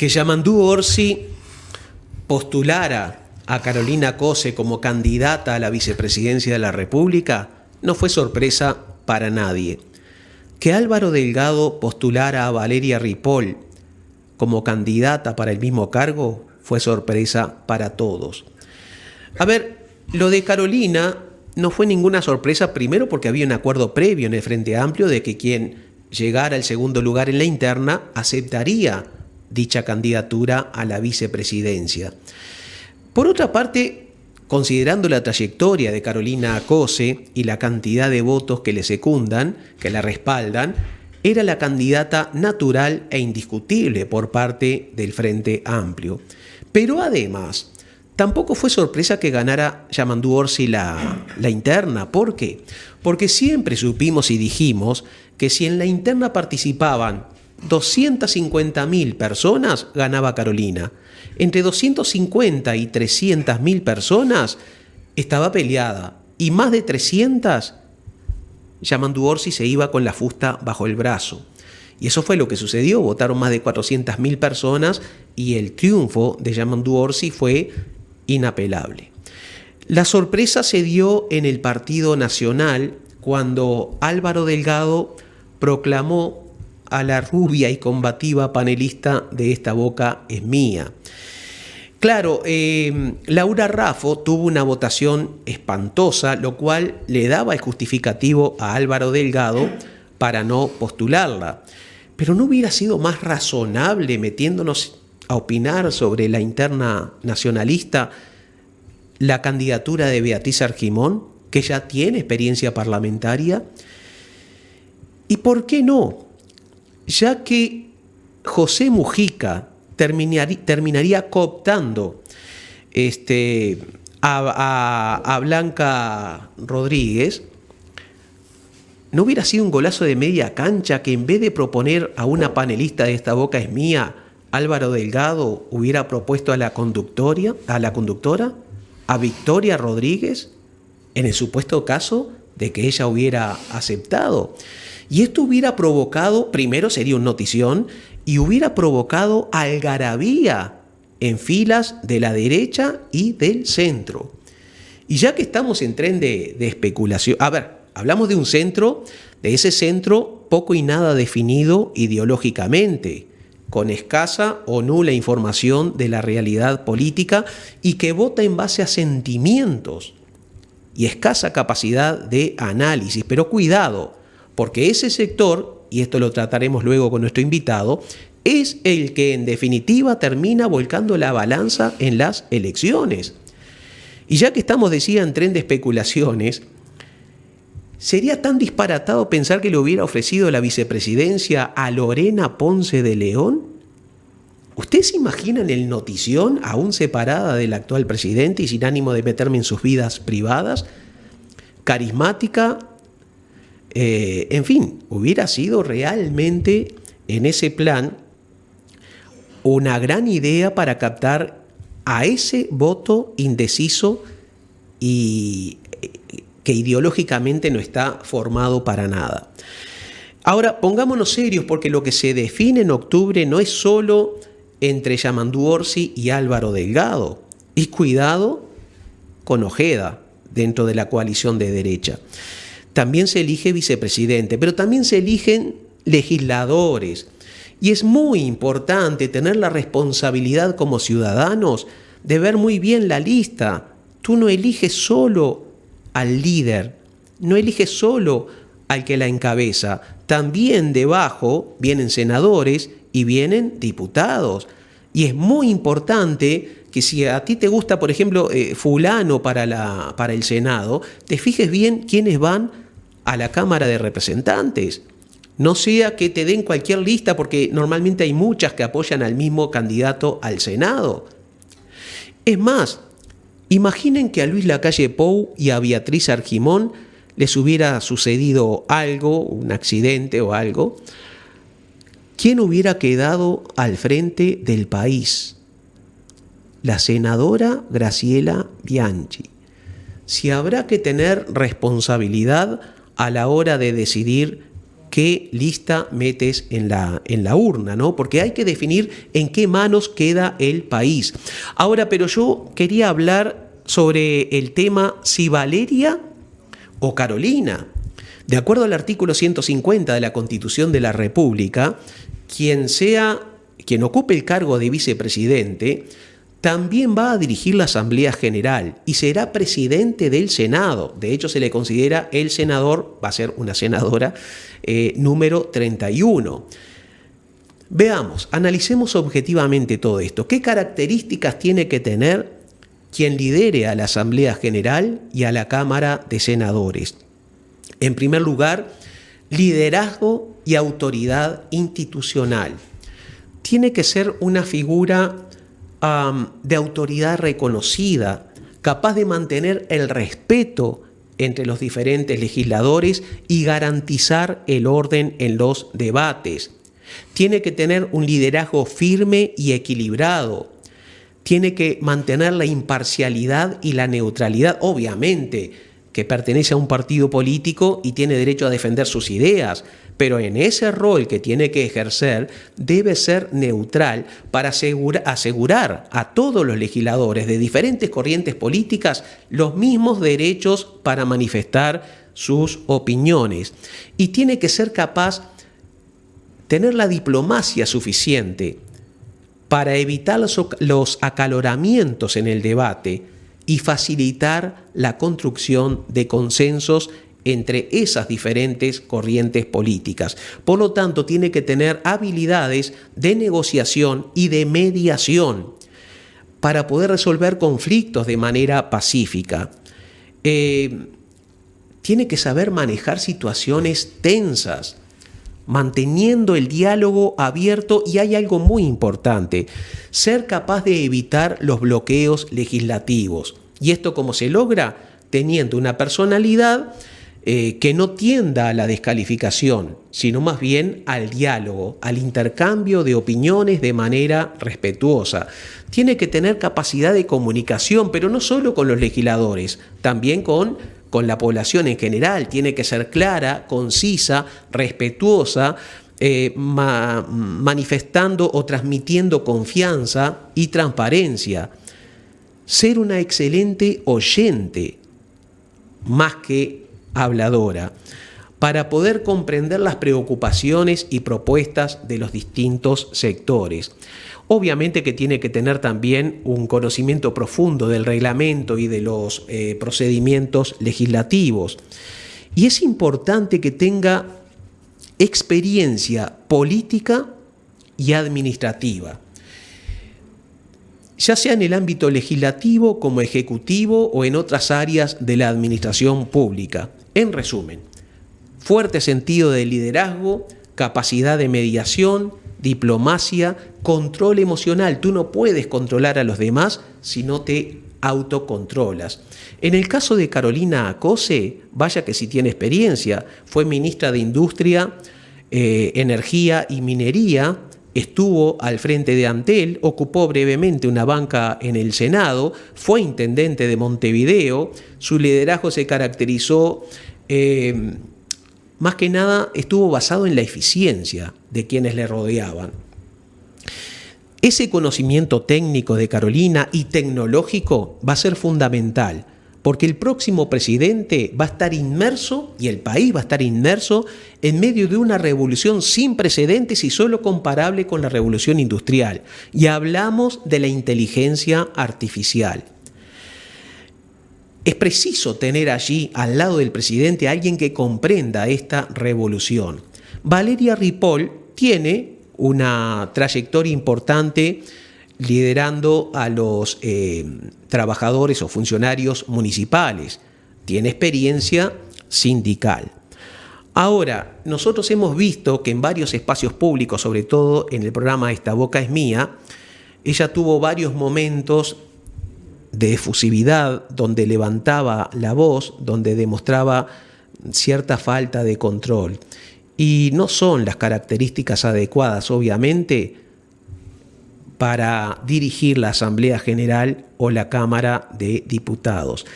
Que Yamandú Orsi postulara a Carolina Cose como candidata a la vicepresidencia de la República no fue sorpresa para nadie. Que Álvaro Delgado postulara a Valeria Ripoll como candidata para el mismo cargo fue sorpresa para todos. A ver, lo de Carolina no fue ninguna sorpresa, primero porque había un acuerdo previo en el Frente Amplio de que quien llegara al segundo lugar en la interna aceptaría dicha candidatura a la vicepresidencia. Por otra parte, considerando la trayectoria de Carolina Cose y la cantidad de votos que le secundan, que la respaldan, era la candidata natural e indiscutible por parte del Frente Amplio. Pero además, tampoco fue sorpresa que ganara Yamandú Orsi la interna. ¿Por qué? Porque siempre supimos y dijimos que si en la interna participaban 250.000 personas, ganaba Carolina. Entre 250 y 300.000 personas estaba peleada. Y más de 300, Yamandú Orsi se iba con la fusta bajo el brazo. Y eso fue lo que sucedió. Votaron más de 400.000 personas y el triunfo de Yamandú Orsi fue inapelable. La sorpresa se dio en el Partido Nacional cuando Álvaro Delgado proclamó a la rubia y combativa panelista de Esta Boca es Mía. Claro, Laura Raffo tuvo una votación espantosa, lo cual le daba el justificativo a Álvaro Delgado para no postularla. Pero ¿no hubiera sido más razonable, metiéndonos a opinar sobre la interna nacionalista, la candidatura de Beatriz Argimón, que ya tiene experiencia parlamentaria? ¿Y por qué no? Ya que José Mujica terminaría cooptando a Blanca Rodríguez, ¿no hubiera sido un golazo de media cancha que en vez de proponer a una panelista de Esta Boca es Mía, Álvaro Delgado hubiera propuesto a la conductora, a Victoria Rodríguez, en el supuesto caso de que ella hubiera aceptado? Y esto hubiera provocado, primero sería una notición, y hubiera provocado algarabía en filas de la derecha y del centro. Y ya que estamos en tren de especulación, a ver, hablamos de un centro, de ese centro poco y nada definido ideológicamente, con escasa o nula información de la realidad política y que vota en base a sentimientos y escasa capacidad de análisis. Pero cuidado, porque ese sector, y esto lo trataremos luego con nuestro invitado, es el que en definitiva termina volcando la balanza en las elecciones. Y ya que estamos, decía, en tren de especulaciones, ¿sería tan disparatado pensar que le hubiera ofrecido la vicepresidencia a Lorena Ponce de León? ¿Ustedes se imaginan el notición, aún separada del actual presidente y sin ánimo de meterme en sus vidas privadas? Carismática, en fin, hubiera sido realmente en ese plan una gran idea para captar a ese voto indeciso y que ideológicamente no está formado para nada. Ahora, pongámonos serios, porque lo que se define en octubre no es solo entre Yamandú Orsi y Álvaro Delgado. Y cuidado con Ojeda dentro de la coalición de derecha. También se elige vicepresidente, pero también se eligen legisladores. Y es muy importante tener la responsabilidad como ciudadanos de ver muy bien la lista. Tú no eliges solo al líder, no eliges solo al que la encabeza. También debajo vienen senadores y vienen diputados. Y es muy importante que si a ti te gusta, por ejemplo, fulano para el Senado, te fijes bien quiénes van a la Cámara de Representantes. No sea que te den cualquier lista, porque normalmente hay muchas que apoyan al mismo candidato al Senado. Es más, imaginen que a Luis Lacalle Pou y a Beatriz Argimón les hubiera sucedido algo, un accidente o algo. ¿Quién hubiera quedado al frente del país? La senadora Graciela Bianchi. Si habrá que tener responsabilidad a la hora de decidir qué lista metes en la urna, ¿no? Porque hay que definir en qué manos queda el país. Ahora, pero yo quería hablar sobre el tema si Valeria o Carolina. De acuerdo al artículo 150 de la Constitución de la República, quien ocupe el cargo de vicepresidente también va a dirigir la Asamblea General y será presidente del Senado. De hecho, se le considera el senador, va a ser una senadora, número 31. Veamos, analicemos objetivamente todo esto. ¿Qué características tiene que tener quien lidere a la Asamblea General y a la Cámara de Senadores? En primer lugar, liderazgo y autoridad institucional. Tiene que ser una figura de autoridad reconocida, capaz de mantener el respeto entre los diferentes legisladores y garantizar el orden en los debates. Tiene que tener un liderazgo firme y equilibrado. Tiene que mantener la imparcialidad y la neutralidad, obviamente, que pertenece a un partido político y tiene derecho a defender sus ideas, pero en ese rol que tiene que ejercer debe ser neutral para asegurar a todos los legisladores de diferentes corrientes políticas los mismos derechos para manifestar sus opiniones. Y tiene que ser capaz de tener la diplomacia suficiente para evitar los acaloramientos en el debate y facilitar la construcción de consensos entre esas diferentes corrientes políticas. Por lo tanto, tiene que tener habilidades de negociación y de mediación para poder resolver conflictos de manera pacífica. Tiene que saber manejar situaciones tensas, manteniendo el diálogo abierto, y hay algo muy importante, ser capaz de evitar los bloqueos legislativos. Y esto cómo se logra teniendo una personalidad que no tienda a la descalificación, sino más bien al diálogo, al intercambio de opiniones de manera respetuosa. Tiene que tener capacidad de comunicación, pero no solo con los legisladores, también con la población en general. Tiene que ser clara, concisa, respetuosa, manifestando o transmitiendo confianza y transparencia. Ser una excelente oyente, más que habladora, para poder comprender las preocupaciones y propuestas de los distintos sectores. Obviamente que tiene que tener también un conocimiento profundo del reglamento y de los procedimientos legislativos. Y es importante que tenga experiencia política y administrativa, ya sea en el ámbito legislativo, como ejecutivo o en otras áreas de la administración pública. En resumen, fuerte sentido de liderazgo, capacidad de mediación, diplomacia, control emocional. Tú no puedes controlar a los demás si no te autocontrolas. En el caso de Carolina Acose, vaya que sí tiene experiencia, fue ministra de Industria, Energía y Minería, estuvo al frente de Antel, ocupó brevemente una banca en el Senado, fue intendente de Montevideo, su liderazgo se caracterizó, más que nada estuvo basado en la eficiencia de quienes le rodeaban. Ese conocimiento técnico de Carolina y tecnológico va a ser fundamental, porque el próximo presidente va a estar inmerso, y el país va a estar inmerso, en medio de una revolución sin precedentes y solo comparable con la revolución industrial. Y hablamos de la inteligencia artificial. Es preciso tener allí, al lado del presidente, a alguien que comprenda esta revolución. Valeria Ripoll tiene una trayectoria importante liderando a los trabajadores o funcionarios municipales. Tiene experiencia sindical. Ahora, nosotros hemos visto que en varios espacios públicos, sobre todo en el programa Esta Boca es Mía, ella tuvo varios momentos de efusividad, donde levantaba la voz, donde demostraba cierta falta de control. Y no son las características adecuadas, obviamente, para dirigir la Asamblea General o la Cámara de Diputados.